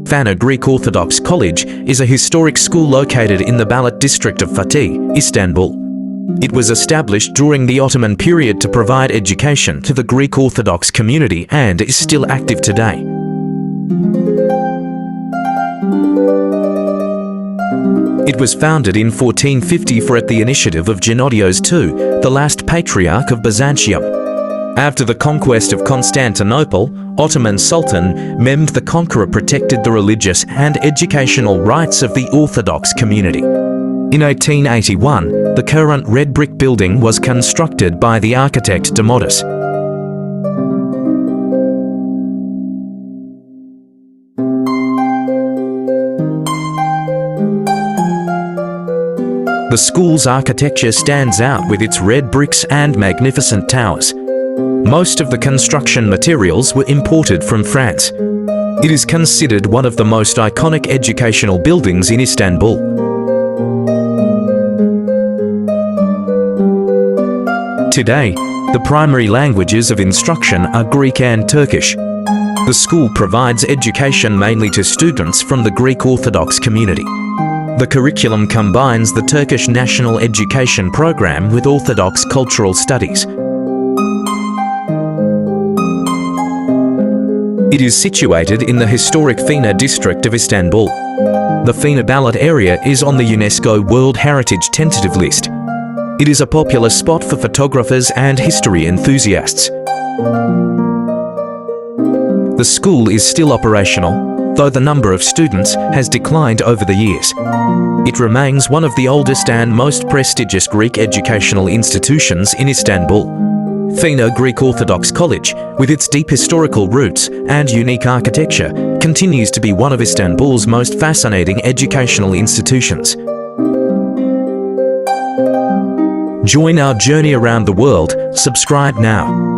Fener Greek Orthodox College is a historic school located in the Balat district of Fatih, Istanbul. It was established during the Ottoman period to provide education to the Greek Orthodox community and is still active today. It was founded in 1454 at the initiative of Gennadios II, the last patriarch of Byzantium. After the conquest of Constantinople, Ottoman Sultan Mehmed the Conqueror protected the religious and educational rights of the Orthodox community. In 1881, the current red brick building was constructed by the architect Dimadis. The school's architecture stands out with its red bricks and magnificent towers. Most of the construction materials were imported from France. It is considered one of the most iconic educational buildings in Istanbul. Today, the primary languages of instruction are Greek and Turkish. The school provides education mainly to students from the Greek Orthodox community. The curriculum combines the Turkish National Education Program with Orthodox cultural studies. It is situated in the historic Fener district of Istanbul. The Fener Balat area is on the UNESCO World Heritage Tentative List. It is a popular spot for photographers and history enthusiasts. The school is still operational, though the number of students has declined over the years. It remains one of the oldest and most prestigious Greek educational institutions in Istanbul. Fener Greek Orthodox College, with its deep historical roots and unique architecture, continues to be one of Istanbul's most fascinating educational institutions. Join our journey around the world. Subscribe now.